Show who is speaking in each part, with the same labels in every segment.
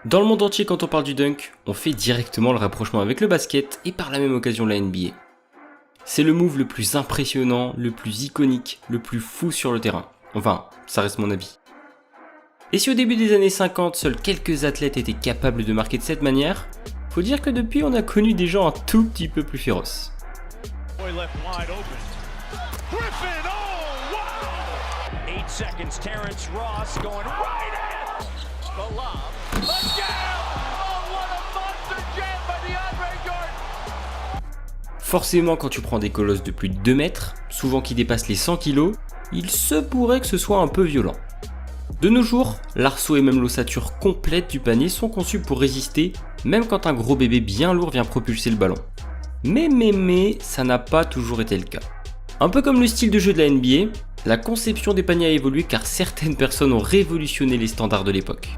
Speaker 1: Dans le monde entier, quand on parle du dunk, on fait directement le rapprochement avec le basket et par la même occasion la NBA. C'est le move le plus impressionnant, le plus iconique, le plus fou sur le terrain. Enfin, ça reste mon avis. Et si au début des années 50, seuls quelques athlètes étaient capables de marquer de cette manière, faut dire que depuis on a connu des gens un tout petit peu plus féroces. Forcément, quand tu prends des colosses de plus de 2 mètres, souvent qui dépassent les 100 kg, il se pourrait que ce soit un peu violent. De nos jours, l'arceau et même l'ossature complète du panier sont conçus pour résister, même quand un gros bébé bien lourd vient propulser le ballon. Mais, ça n'a pas toujours été le cas. Un peu comme le style de jeu de la NBA, la conception des paniers a évolué car certaines personnes ont révolutionné les standards de l'époque.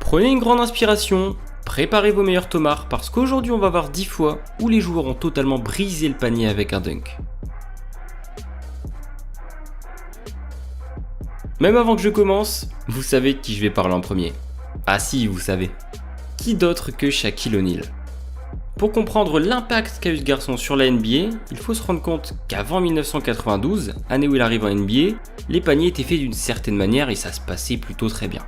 Speaker 1: Prenez une grande inspiration, préparez vos meilleurs tomards parce qu'aujourd'hui on va voir 10 fois où les joueurs ont totalement brisé le panier avec un dunk. Même avant que je commence, vous savez de qui je vais parler en premier. Ah si, vous savez. Qui d'autre que Shaquille O'Neal. Pour comprendre l'impact qu'a eu ce garçon sur la NBA, il faut se rendre compte qu'avant 1992, année où il arrive en NBA, les paniers étaient faits d'une certaine manière et ça se passait plutôt très bien.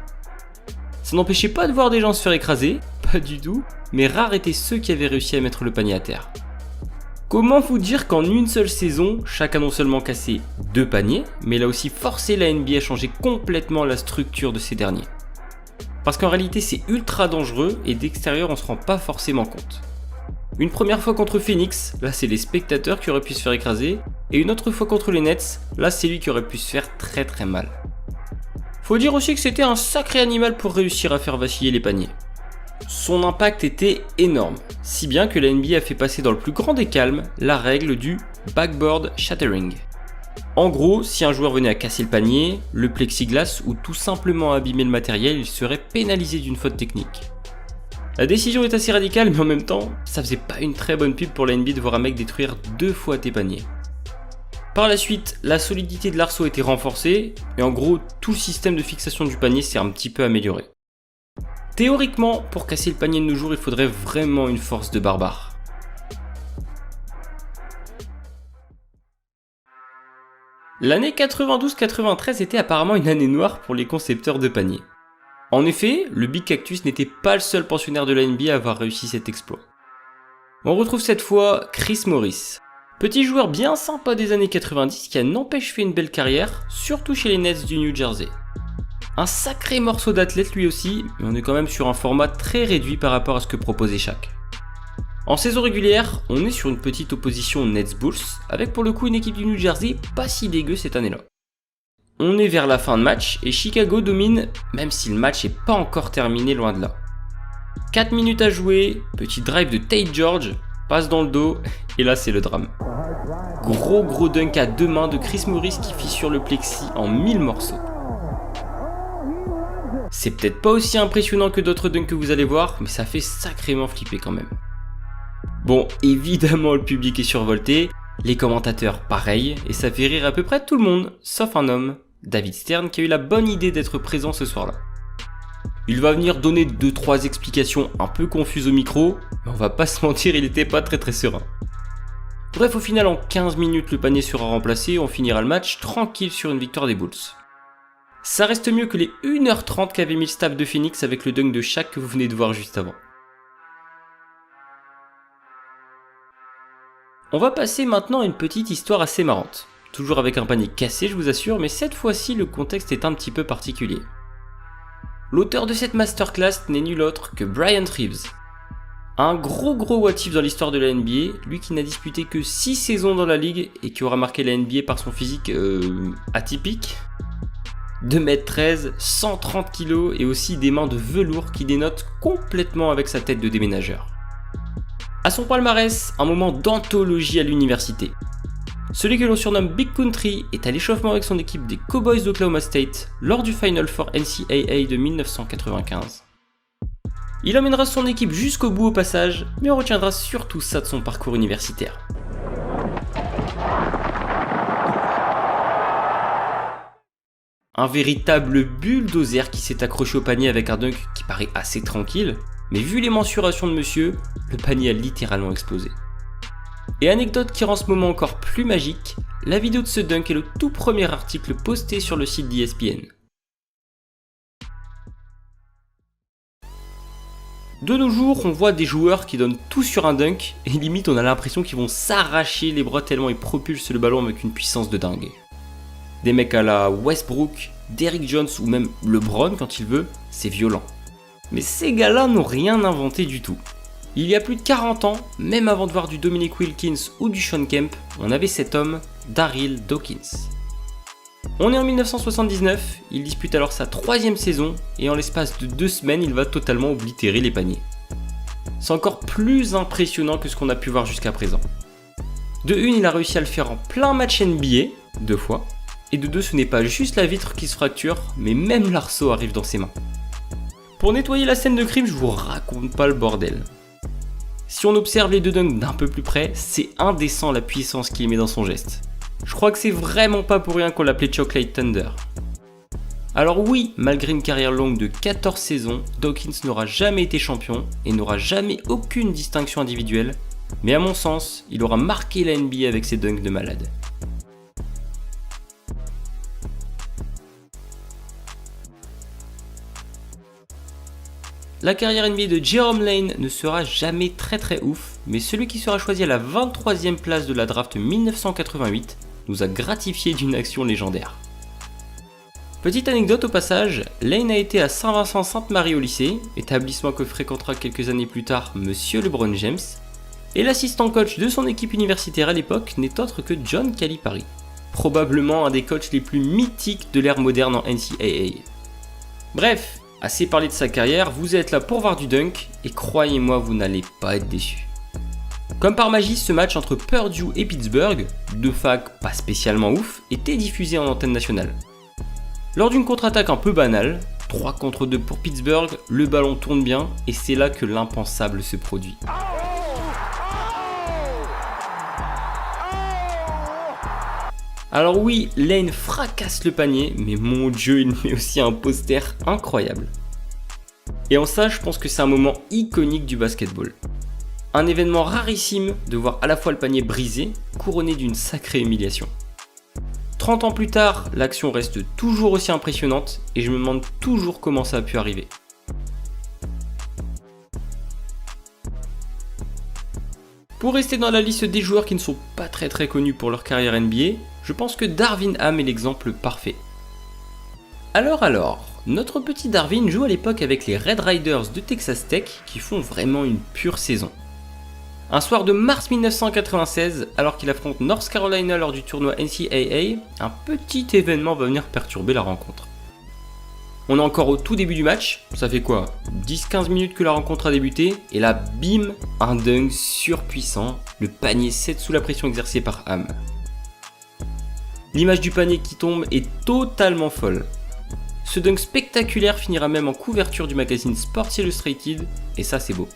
Speaker 1: Ça n'empêchait pas de voir des gens se faire écraser, pas du tout, mais rares étaient ceux qui avaient réussi à mettre le panier à terre. Comment vous dire qu'en une seule saison, Shaq a non seulement cassé 2 paniers, mais il a aussi forcé la NBA à changer complètement la structure de ces derniers. Parce qu'en réalité c'est ultra dangereux et d'extérieur on se rend pas forcément compte. Une première fois contre Phoenix, là c'est les spectateurs qui auraient pu se faire écraser, et une autre fois contre les Nets, là c'est lui qui aurait pu se faire très mal. Faut dire aussi que c'était un sacré animal pour réussir à faire vaciller les paniers. Son impact était énorme, si bien que la NBA a fait passer dans le plus grand des calmes la règle du backboard shattering. En gros, si un joueur venait à casser le panier, le plexiglas ou tout simplement abîmer le matériel, il serait pénalisé d'une faute technique. La décision est assez radicale, mais en même temps, ça faisait pas une très bonne pub pour la NBA de voir un mec détruire 2 fois tes paniers. Par la suite, la solidité de l'arceau a été renforcée, et en gros, tout le système de fixation du panier s'est un petit peu amélioré. Théoriquement, pour casser le panier de nos jours, il faudrait vraiment une force de barbare. L'année 92-93 était apparemment une année noire pour les concepteurs de paniers. En effet, le Big Cactus n'était pas le seul pensionnaire de la NBA à avoir réussi cet exploit. On retrouve cette fois Chris Morris. Petit joueur bien sympa des années 90 qui a n'empêche fait une belle carrière, surtout chez les Nets du New Jersey. Un sacré morceau d'athlète lui aussi, mais on est quand même sur un format très réduit par rapport à ce que proposait Shaq. En saison régulière, on est sur une petite opposition Nets-Bulls, avec pour le coup une équipe du New Jersey pas si dégueu cette année-là. On est vers la fin de match et Chicago domine, même si le match n'est pas encore terminé loin de là. 4 minutes à jouer, petit drive de Tate George, passe dans le dos, et là c'est le drame. Gros dunk à 2 mains de Chris Morris qui fissure le plexi en 1000 morceaux. C'est peut-être pas aussi impressionnant que d'autres dunks que vous allez voir, mais ça fait sacrément flipper quand même. Bon, évidemment le public est survolté, les commentateurs pareil, et ça fait rire à peu près tout le monde, sauf un homme, David Stern, qui a eu la bonne idée d'être présent ce soir-là. Il va venir donner 2-3 explications un peu confuses au micro, mais on va pas se mentir, il était pas très serein. Bref, au final, en 15 minutes, le panier sera remplacé, on finira le match tranquille sur une victoire des Bulls. Ça reste mieux que les 1h30 qu'avait mis le staff de Phoenix avec le dunk de Shaq que vous venez de voir juste avant. On va passer maintenant à une petite histoire assez marrante. Toujours avec un panier cassé, je vous assure, mais cette fois-ci, le contexte est un petit peu particulier. L'auteur de cette masterclass n'est nul autre que Bryant Reeves. Un gros what if dans l'histoire de la NBA, lui qui n'a disputé que 6 saisons dans la ligue et qui aura marqué la NBA par son physique atypique. 2m13, 130 kg et aussi des mains de velours qui dénotent complètement avec sa tête de déménageur. À son palmarès, un moment d'anthologie à l'université. Celui que l'on surnomme Big Country est à l'échauffement avec son équipe des Cowboys d'Oklahoma State lors du Final Four NCAA de 1995. Il emmènera son équipe jusqu'au bout au passage, mais on retiendra surtout ça de son parcours universitaire. Un véritable bulldozer qui s'est accroché au panier avec un dunk qui paraît assez tranquille, mais vu les mensurations de monsieur, le panier a littéralement explosé. Et anecdote qui rend ce moment encore plus magique, la vidéo de ce dunk est le tout premier article posté sur le site d'ESPN. De nos jours, on voit des joueurs qui donnent tout sur un dunk et limite on a l'impression qu'ils vont s'arracher les bras tellement ils propulsent le ballon avec une puissance de dingue. Des mecs à la Westbrook, Derrick Jones ou même LeBron quand il veut, c'est violent. Mais ces gars-là n'ont rien inventé du tout. Il y a plus de 40 ans, même avant de voir du Dominique Wilkins ou du Shawn Kemp, on avait cet homme, Daryl Dawkins. On est en 1979, il dispute alors sa 3e saison et en l'espace de 2 semaines, il va totalement oblitérer les paniers. C'est encore plus impressionnant que ce qu'on a pu voir jusqu'à présent. De une, il a réussi à le faire en plein match NBA, 2 fois, et de deux, ce n'est pas juste la vitre qui se fracture, mais même l'arceau arrive dans ses mains. Pour nettoyer la scène de crime, je vous raconte pas le bordel. Si on observe les deux dunks d'un peu plus près, c'est indécent la puissance qu'il met dans son geste. Je crois que c'est vraiment pas pour rien qu'on l'appelait Chocolate Thunder. Alors oui, malgré une carrière longue de 14 saisons, Dawkins n'aura jamais été champion et n'aura jamais aucune distinction individuelle, mais à mon sens, il aura marqué la NBA avec ses dunks de malade. La carrière NBA de Jerome Lane ne sera jamais très ouf, mais celui qui sera choisi à la 23e place de la draft 1988 nous a gratifié d'une action légendaire. Petite anecdote au passage, Lane a été à Saint-Vincent-Sainte-Marie au lycée, établissement que fréquentera quelques années plus tard Monsieur LeBron James, et l'assistant coach de son équipe universitaire à l'époque n'est autre que John Calipari, probablement un des coachs les plus mythiques de l'ère moderne en NCAA. Bref, assez parlé de sa carrière, vous êtes là pour voir du dunk, et croyez-moi, vous n'allez pas être déçus. Comme par magie, ce match entre Purdue et Pittsburgh, deux facs pas spécialement ouf, était diffusé en antenne nationale. Lors d'une contre-attaque un peu banale, 3 contre 2 pour Pittsburgh, le ballon tourne bien, et c'est là que l'impensable se produit. Alors oui, Lane fracasse le panier, mais mon dieu, il met aussi un poster incroyable. Et en ça, je pense que c'est un moment iconique du basketball. Un événement rarissime de voir à la fois le panier brisé, couronné d'une sacrée humiliation. 30 ans plus tard, l'action reste toujours aussi impressionnante et je me demande toujours comment ça a pu arriver. Pour rester dans la liste des joueurs qui ne sont pas très connus pour leur carrière NBA, je pense que Darvin Ham est l'exemple parfait. Alors, notre petit Darvin joue à l'époque avec les Red Raiders de Texas Tech qui font vraiment une pure saison. Un soir de mars 1996, alors qu'il affronte North Carolina lors du tournoi NCAA, un petit événement va venir perturber la rencontre. On est encore au tout début du match, ça fait quoi, 10-15 minutes que la rencontre a débuté, et là bim, un dunk surpuissant, le panier cède sous la pression exercée par Ham. L'image du panier qui tombe est totalement folle. Ce dunk spectaculaire finira même en couverture du magazine Sports Illustrated, et ça c'est beau.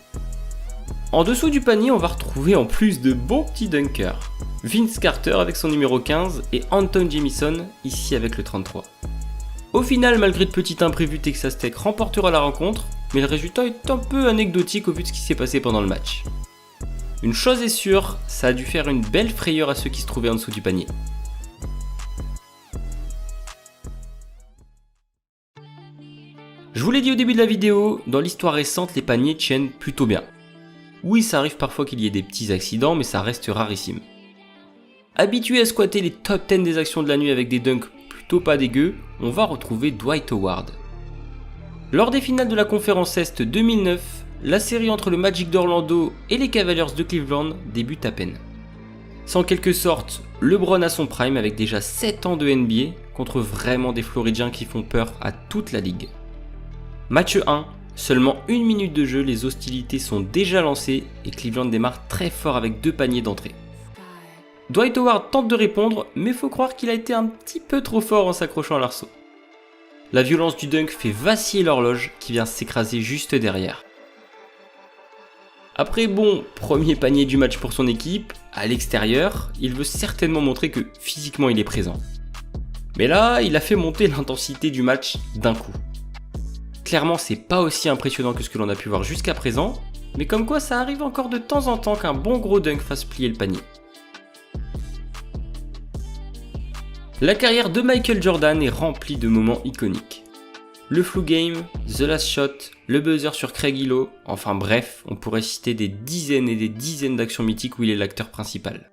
Speaker 1: En dessous du panier, on va retrouver en plus de bons petits dunkers. Vince Carter avec son numéro 15 et Anton Jamison ici avec le 33. Au final, malgré de petits imprévus, Texas Tech remportera la rencontre, mais le résultat est un peu anecdotique au vu de ce qui s'est passé pendant le match. Une chose est sûre, ça a dû faire une belle frayeur à ceux qui se trouvaient en dessous du panier. Je vous l'ai dit au début de la vidéo, dans l'histoire récente, les paniers tiennent plutôt bien. Oui, ça arrive parfois qu'il y ait des petits accidents, mais ça reste rarissime. Habitué à squatter les top 10 des actions de la nuit avec des dunks plutôt pas dégueux, on va retrouver Dwight Howard. Lors des finales de la conférence Est 2009, la série entre le Magic d'Orlando et les Cavaliers de Cleveland débute à peine. C'est en quelque sorte LeBron à son prime avec déjà 7 ans de NBA contre vraiment des Floridiens qui font peur à toute la ligue. Match 1. Seulement 1 minute de jeu, les hostilités sont déjà lancées et Cleveland démarre très fort avec 2 paniers d'entrée. Dwight Howard tente de répondre, mais faut croire qu'il a été un petit peu trop fort en s'accrochant à l'arceau. La violence du dunk fait vaciller l'horloge qui vient s'écraser juste derrière. Après premier panier du match pour son équipe, à l'extérieur, il veut certainement montrer que physiquement il est présent. Mais là, il a fait monter l'intensité du match d'un coup. Clairement, c'est pas aussi impressionnant que ce que l'on a pu voir jusqu'à présent, mais comme quoi ça arrive encore de temps en temps qu'un bon gros dunk fasse plier le panier. La carrière de Michael Jordan est remplie de moments iconiques. Le flu game, The Last Shot, le buzzer sur Craig Hillo, enfin bref, on pourrait citer des dizaines et des dizaines d'actions mythiques où il est l'acteur principal.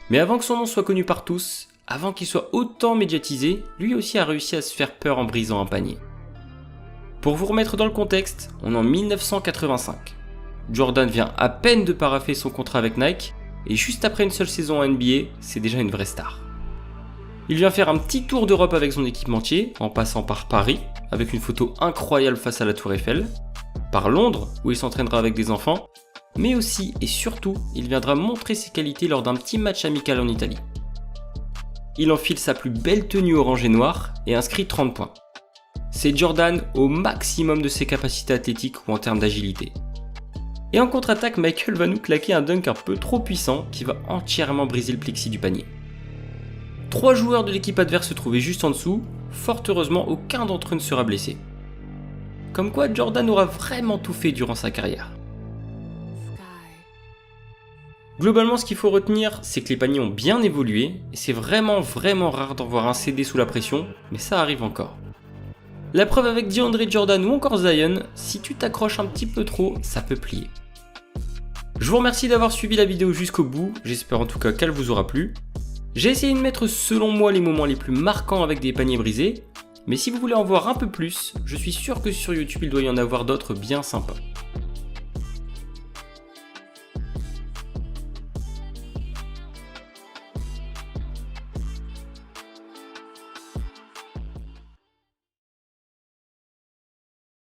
Speaker 1: Mais avant que son nom soit connu par tous, avant qu'il soit autant médiatisé, lui aussi a réussi à se faire peur en brisant un panier. Pour vous remettre dans le contexte, on est en 1985. Jordan vient à peine de paraffer son contrat avec Nike, et juste après une seule saison en NBA, c'est déjà une vraie star. Il vient faire un petit tour d'Europe avec son équipementier, en passant par Paris, avec une photo incroyable face à la Tour Eiffel, par Londres, où il s'entraînera avec des enfants, mais aussi et surtout, il viendra montrer ses qualités lors d'un petit match amical en Italie. Il enfile sa plus belle tenue orange et noire et inscrit 30 points. C'est Jordan au maximum de ses capacités athlétiques ou en termes d'agilité. Et en contre-attaque, Michael va nous claquer un dunk un peu trop puissant qui va entièrement briser le plexi du panier. 3 joueurs de l'équipe adverse se trouvaient juste en dessous, fort heureusement aucun d'entre eux ne sera blessé. Comme quoi Jordan aura vraiment tout fait durant sa carrière. Globalement, ce qu'il faut retenir, c'est que les paniers ont bien évolué, et c'est vraiment rare d'en voir un céder sous la pression, mais ça arrive encore. La preuve avec DeAndre Jordan ou encore Zion, si tu t'accroches un petit peu trop, ça peut plier. Je vous remercie d'avoir suivi la vidéo jusqu'au bout, j'espère en tout cas qu'elle vous aura plu. J'ai essayé de mettre selon moi les moments les plus marquants avec des paniers brisés, mais si vous voulez en voir un peu plus, je suis sûr que sur YouTube il doit y en avoir d'autres bien sympas.